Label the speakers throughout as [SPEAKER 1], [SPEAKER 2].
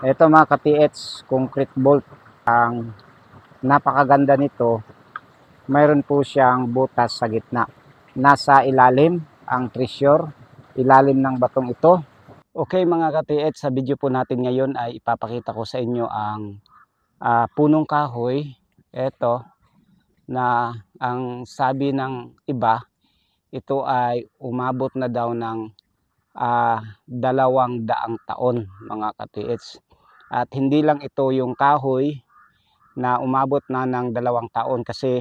[SPEAKER 1] Ito mga ka-TH, concrete bolt. Ang napakaganda nito, mayroon po siyang butas sa gitna. Nasa ilalim ang treasure, ilalim ng batong ito. Okay mga ka-TH, sa video po natin ngayon ay ipapakita ko sa inyo ang punong kahoy. Ito na ang sabi ng iba, ito ay umabot na daw ng 200 taon mga ka-TH. At hindi lang ito yung kahoy na umabot na ng 2 taon kasi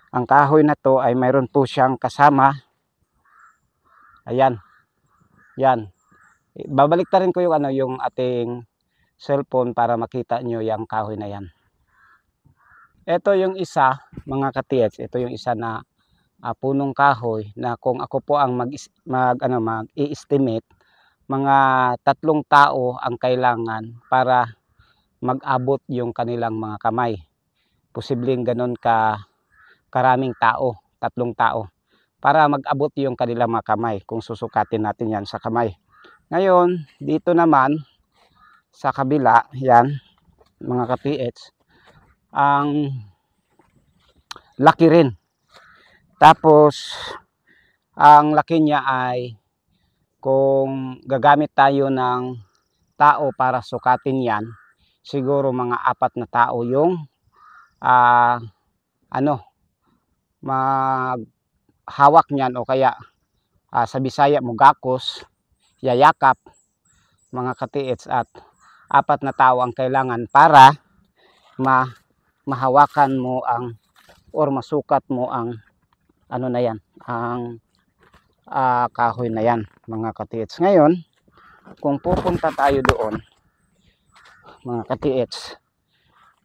[SPEAKER 1] ang kahoy na to ay mayroon po siyang kasama. Ayan, yan. Babalik ta rin ko yung yung ating cellphone para makita nyo yung kahoy na yan. Ito yung isa mga ka-TH, ito yung isa na punong kahoy na kung ako po ang mag-i-estimate, mga 3 tao ang kailangan para mag-abot yung kanilang mga kamay. Posibleng ganun karaming tao, 3 tao, para mag-abot yung kanilang mga kamay kung susukatin natin yan sa kamay. Ngayon, dito naman sa kabila, yan mga ka-PH, ang laki rin. Tapos, ang laki niya ay kung gagamit tayo ng tao para sukatin yan, siguro mga 4 na tao yung maghawak niyan, o kaya sa Bisaya mugakos, yayakap mga ka-TH, at 4 na tao ang kailangan para mahawakan mo ang or masukat mo ang na yan, ang kahoy na yan mga ka-TH. Ngayon, kung pupunta tayo doon mga ka-TH,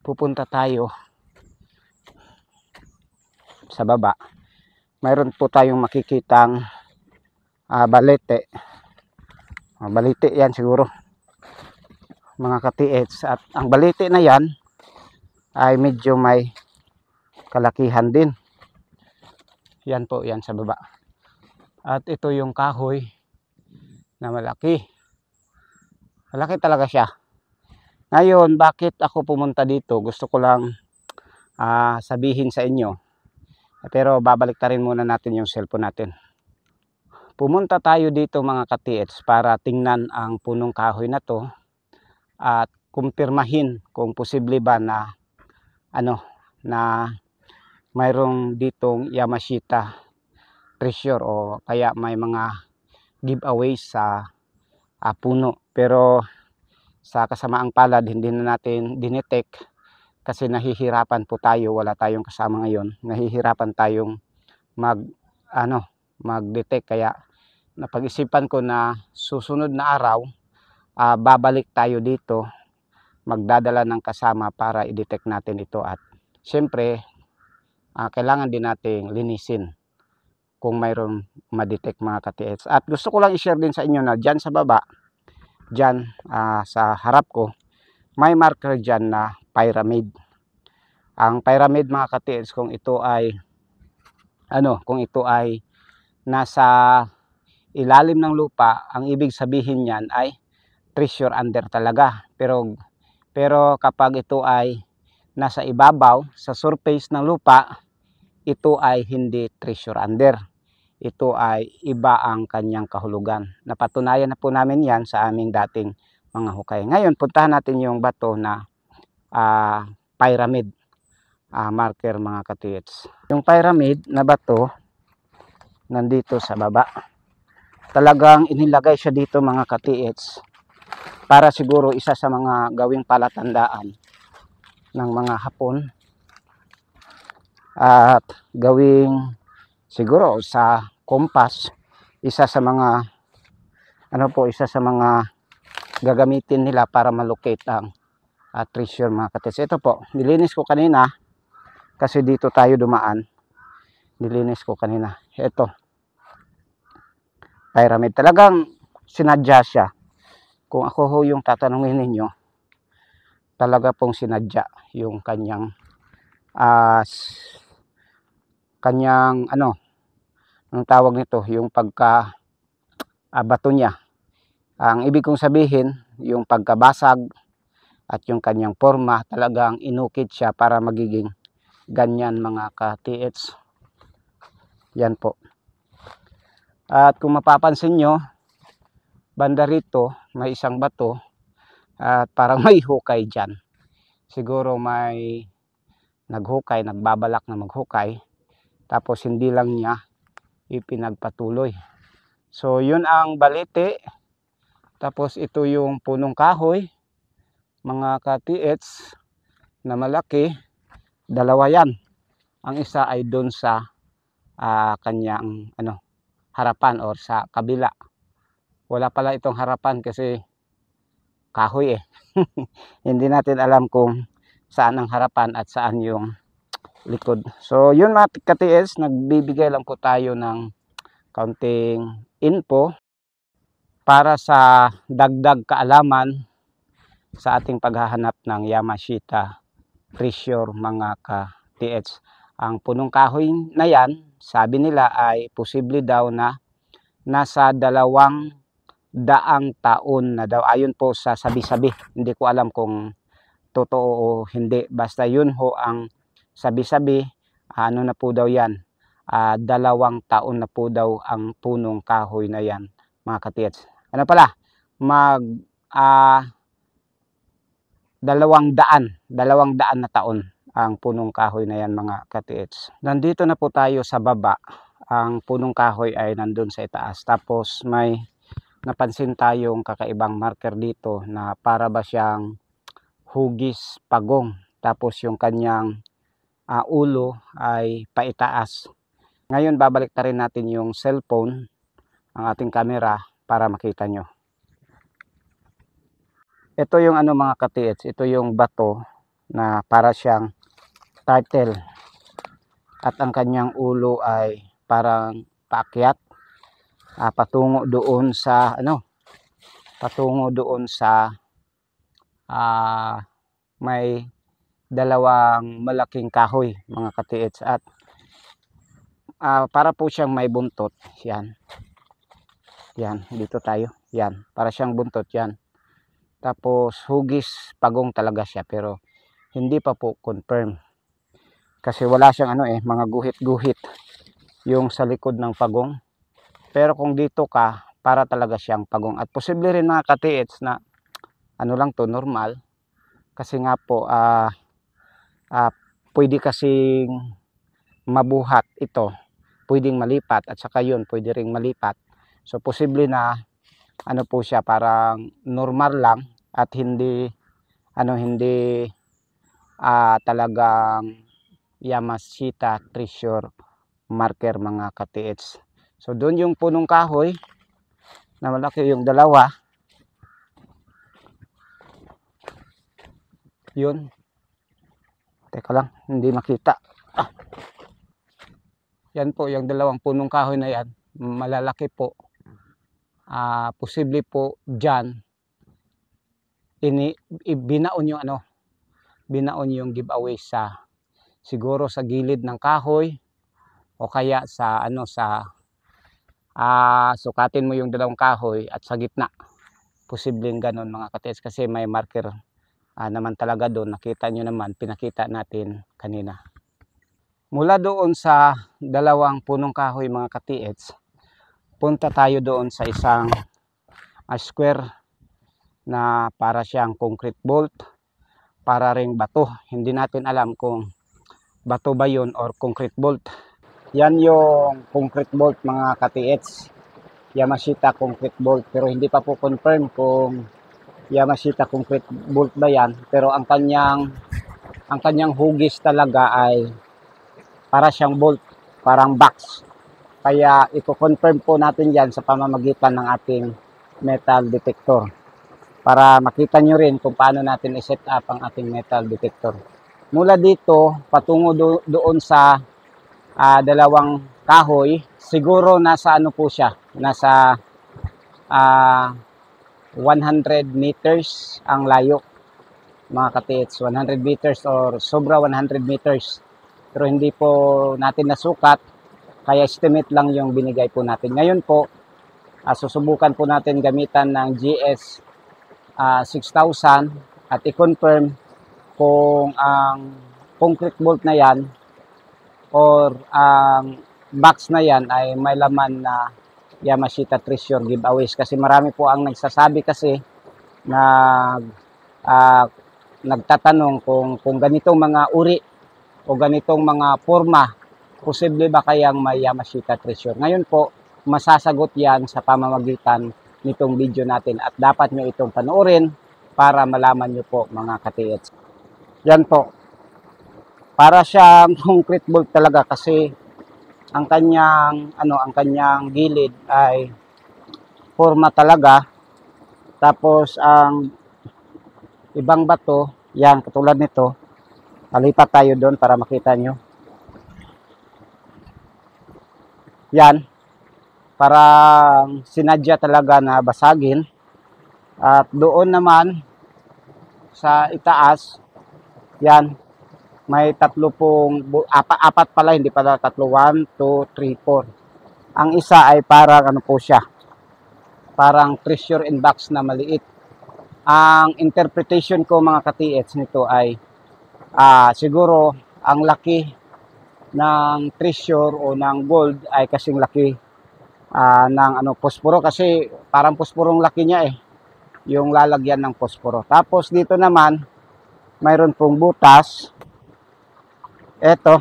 [SPEAKER 1] pupunta tayo sa baba, mayroon po tayong makikitang balete. Balete yan siguro mga ka-TH, at ang balete na yan ay medyo may kalakihan din. Yan po, yan sa baba. At ito yung kahoy na malaki. Malaki talaga siya. Ngayon, bakit ako pumunta dito? Gusto ko lang sabihin sa inyo. Pero babalik ta rin muna natin yung cellphone natin. Pumunta tayo dito mga ka-TH para tingnan ang punong kahoy na to at kumpirmahin kung posible ba na na mayroong ditong Yamashita treasure o kaya may mga giveaways sa puno. Pero sa kasamaang palad, hindi na natin dinetect kasi nahihirapan po tayo, wala tayong kasama ngayon, nahihirapan tayong mag-detect. Kaya napag-isipan ko na susunod na araw babalik tayo dito, magdadala ng kasama para i-detect natin ito. At syempre kailangan din nating linisin kung mayroon ma-detect mga ka-TH. At gusto ko lang i-share din sa inyo na dyan sa baba, dyan sa harap ko, may marker dyan na pyramid. Ang pyramid mga ka-TH, kung ito ay nasa ilalim ng lupa, ang ibig sabihin niyan ay treasure under talaga. Pero kapag ito ay nasa ibabaw sa surface ng lupa, ito ay hindi treasure under. Ito ay iba ang kanyang kahulugan. Napatunayan na po namin yan sa aming dating mga hukay. Ngayon, puntahan natin yung bato na pyramid marker mga ka-TH. Yung pyramid na bato nandito sa baba. Talagang inilagay siya dito mga ka-TH para siguro isa sa mga gawing palatandaan ng mga Hapon at gawing siguro sa compass, isa sa mga isa sa mga gagamitin nila para malocate ang treasure mga ka-TH. Ito po, nilinis ko kanina kasi dito tayo dumaan. Nilinis ko kanina. Ito, pyramid. Talagang sinadya siya. Kung ako ho yung tatanungin ninyo, talaga pong sinadya yung kanyang ang tawag nito, yung pagka bato niya. Ang ibig kong sabihin, yung pagkabasag at yung kanyang forma talagang inukit siya para magiging ganyan mga ka-TH. Yan po. At kung mapapansin nyo, banda rito may isang bato at parang may hukay dyan. Siguro may naghukay, nagbabalak na maghukay, tapos hindi lang niya ipinagpatuloy. So yun ang balete. Tapos ito yung punong kahoy mga ka-TH na malaki. Dalawa yan. Ang isa ay doon sa kanyang harapan or sa kabila. Wala pala itong harapan kasi kahoy eh. Hindi natin alam kung saan ang harapan at saan yung likod. So yun mga ka-TH, nagbibigay lang po tayo ng kaunting info para sa dagdag kaalaman sa ating paghahanap ng Yamashita treasure mga ka-TH. Ang punong kahoy na yan, sabi nila ay posible daw na nasa 200 taon na daw. Ayon po sa sabi-sabi. Hindi ko alam kung totoo o hindi. Basta yun ho ang sabi-sabi. Ano na po daw yan? 2 taon na po daw ang punong kahoy na yan mga ka-TH. Ano pala? 200 na taon ang punong kahoy na yan mga ka-TH. Nandito na po tayo sa baba. Ang punong kahoy ay nandun sa itaas. Tapos may napansin tayong kakaibang marker dito na para ba siyang hugis pagong. Tapos yung kanyang ulo ay paitaas. Ngayon babalik na rin natin yung cellphone, ang ating camera para makita nyo. Ito yung mga ka-TH, ito yung bato na para siyang turtle. At ang kanyang ulo ay parang paakyat patungo doon sa may dalawang malaking kahoy mga ka-TH at para po siyang may buntot. Yan dito tayo, yan para siyang buntot yan. Tapos hugis pagong talaga siya pero hindi pa po confirm kasi wala siyang mga guhit-guhit yung sa likod ng pagong. Pero kung dito ka, para talaga siyang pagong. At posible rin mga ka-TH na lang to, normal. Kasi nga po pwede kasing mabuhat ito, pwedeng malipat at saka yun pwede ring malipat. So posible na po siya parang normal lang at hindi talagang Yamashita treasure marker mga ka-TH. So doon yung punong kahoy na malaki, yung dalawa. Yun. Teka lang, hindi makita. Yan po yung dalawang punong kahoy na yan. Malalaki po. Posible po dyan binaon yung giveaway sa siguro sa gilid ng kahoy o kaya sa sukatin mo yung dalawang kahoy at sa gitna. Posibleng ganon mga ka-TH kasi may marker naman talaga doon. Nakita nyo naman, pinakita natin kanina. Mula doon sa dalawang punong kahoy mga ka-TH, punta tayo doon sa isang square na para siyang concrete bolt, para ring bato. Hindi natin alam kung bato ba yun or concrete bolt. Yan yung concrete bolt mga ka-TH, Yamashita concrete bolt, pero hindi pa po confirm kung Yamashita concrete bolt ba yan. Pero ang kanyang hugis talaga ay para siyang bolt, parang box. Kaya i-confirm po natin yan sa pamamagitan ng ating metal detector para makita nyo rin kung paano natin i-set up ang ating metal detector. Mula dito patungo doon sa dalawang kahoy, siguro nasa po siya, nasa 100 meters ang layo mga ka-TH. 100 meters or sobra 100 meters, pero hindi po natin nasukat, kaya estimate lang yung binigay po natin. Ngayon po susubukan po natin gamitan ng GS 6000 at i-confirm kung ang concrete bolt na yan or ang box na yan ay may laman na Yamashita Treasure giveaways. Kasi marami po ang nagsasabi kasi na nagtatanong kung ganitong mga uri o ganitong mga forma, posible ba kayang may Yamashita Treasure? Ngayon po, masasagot yan sa pamamagitan nitong video natin at dapat nyo itong panoorin para malaman nyo po mga ka-TH. Yan po. Para siyang concrete bolt talaga kasi ang kanyang gilid ay forma talaga. Tapos ang ibang bato, yan katulad nito. Palipat tayo doon para makita nyo. Yan. Parang sinadya talaga na basagin. At doon naman sa itaas, yan, may apat pala, hindi pala tatlo, 1, 2, 3, 4. Ang isa ay parang po siya, parang treasure in box na maliit. Ang interpretation ko mga ka-TH nito ay siguro ang laki ng treasure o ng gold ay kasing laki ng posporo, kasi parang posporong laki niya yung lalagyan ng posporo. Tapos dito naman mayroon pong butas. Eto.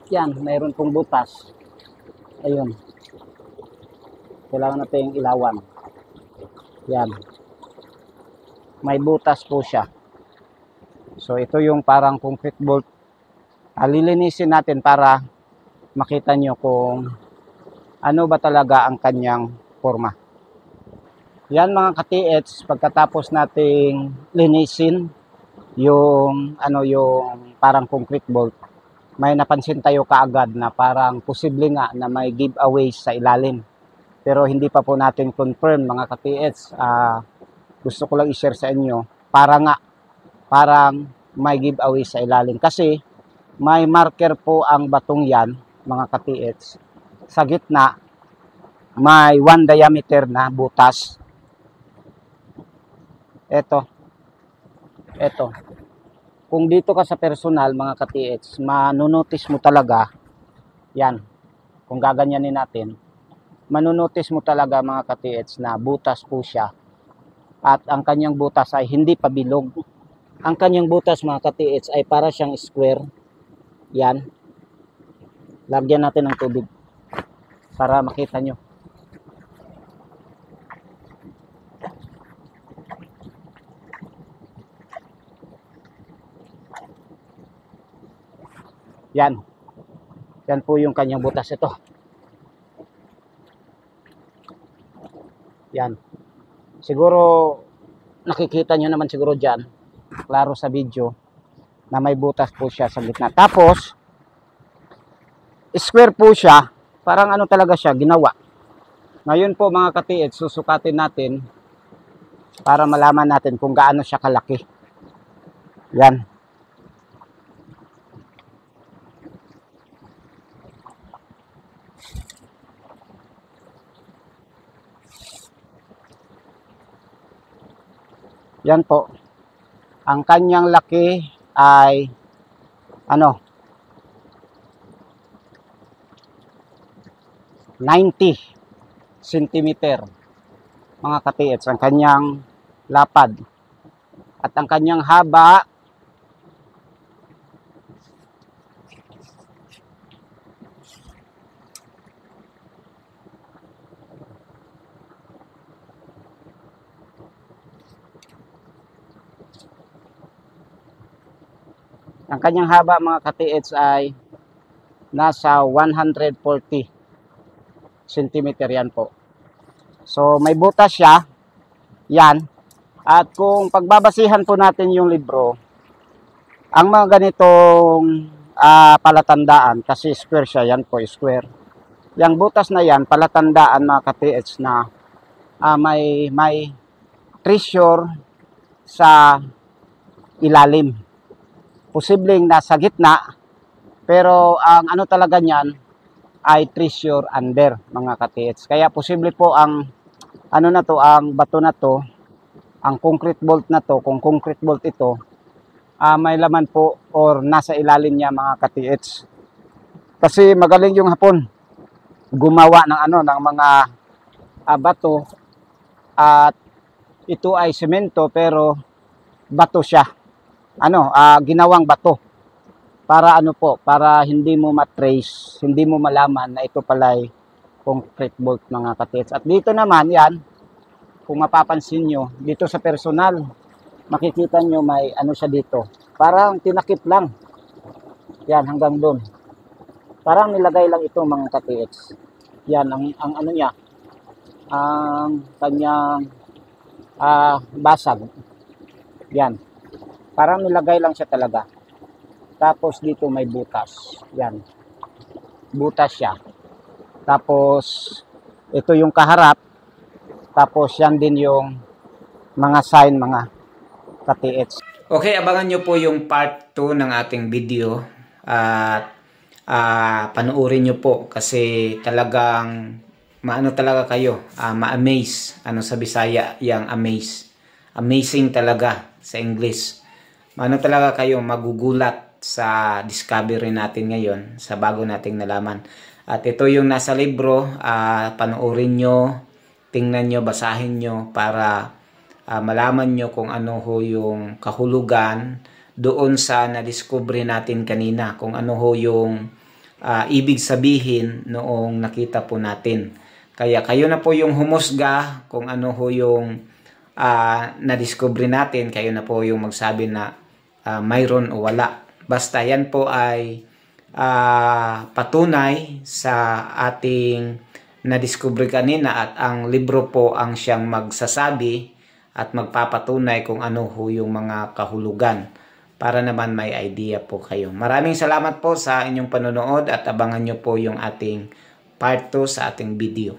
[SPEAKER 1] Yan, mayroon pong butas. Ayun. Kailangan natin ilawan. Yan. May butas po siya. So ito yung parang concrete bolt. Lilinisin natin para makita nyo kung ano ba talaga ang kanyang forma. Yan mga ka-TH, pagkatapos nating linisin yung parang concrete bolt, may napansin tayo kaagad na parang posible nga na may giveaway sa ilalim. Pero hindi pa po natin confirm mga ka-TH. Gusto ko lang i-share sa inyo parang may giveaway sa ilalim kasi may marker po ang batong yan mga ka-TH. Sa gitna, may 1 diameter na butas. Ito. Kung dito ka sa personal, mga ka-TH, manunotice mo talaga, yan, kung gaganyanin natin, manunotice mo talaga mga ka-TH na butas po siya. At ang kanyang butas ay hindi pa bilog. Ang kanyang butas mga ka-TH ay para siyang square. Yan. Lagyan natin ng tubig para makita nyo. Yan. Yan po yung kanyang butas. Ito. Yan. Siguro nakikita nyo naman siguro dyan, klaro sa video, na may butas po siya sa gitna. Tapos, square po siya. Parang talaga siya, ginawa. Ngayon po mga ka-TH, susukatin natin para malaman natin kung gaano siya kalaki. Yan. Yan po. Ang kanyang laki ay 90 centimeter mga ka-TH ang kanyang lapad. At ang kanyang haba mga ka-TH ay nasa 140 centimeter yan po. So may butas siya. Yan. At kung pagbabasihan po natin yung libro, ang mga ganitong palatandaan, kasi square siya, yan po square. Yang butas na yan, palatandaan mga ka-TH na may treasure sa ilalim. Posibleng nasa gitna, pero ang talaga niyan ay treasure under mga ka-TH. Kaya posible po ang ano na to, ang bato na to, ang concrete bolt na to, kung concrete bolt ito, may laman po or nasa ilalim niya mga ka-TH. Kasi magaling yung Hapon gumawa ng ng mga bato, at ito ay semento pero bato siya. Ginawang bato para para hindi mo matrace, hindi mo malaman na ito pala'y concrete bolt mga ka-TH. At dito naman yan, kung mapapansin nyo, dito sa personal, makikita nyo may siya dito. Parang tinakip lang. Yan, hanggang doon. Parang nilagay lang ito mga ka-TH. Yan, ang ano niya, ang kanyang basag. Yan. Parang nilagay lang siya talaga. Tapos dito may butas. Yan. Butas siya. Tapos ito yung kaharap. Tapos yan din yung mga sign mga ka-TH. Okay, abangan nyo po yung part 2 ng ating video. At panuorin nyo po kasi talagang maano talaga kayo, ma-amaze. Sa Bisaya yang amaze. Amazing talaga sa English. Maano talaga kayo, magugulat sa discovery natin ngayon, sa bago nating nalaman. At ito yung nasa libro, panoorin nyo, tingnan nyo, basahin nyo para malaman nyo kung ano ho yung kahulugan doon sa na-discovery natin kanina, kung ano ho yung ibig sabihin noong nakita po natin. Kaya kayo na po yung humusga kung ano ho yung na-discovery natin, kayo na po yung magsabi na mayroon o wala. Basta yan po ay patunay sa ating na-discovery kanina, at ang libro po ang siyang magsasabi at magpapatunay kung ano ho yung mga kahulugan, para naman may idea po kayo. Maraming salamat po sa inyong panonood at abangan nyo po yung ating part 2 sa ating video.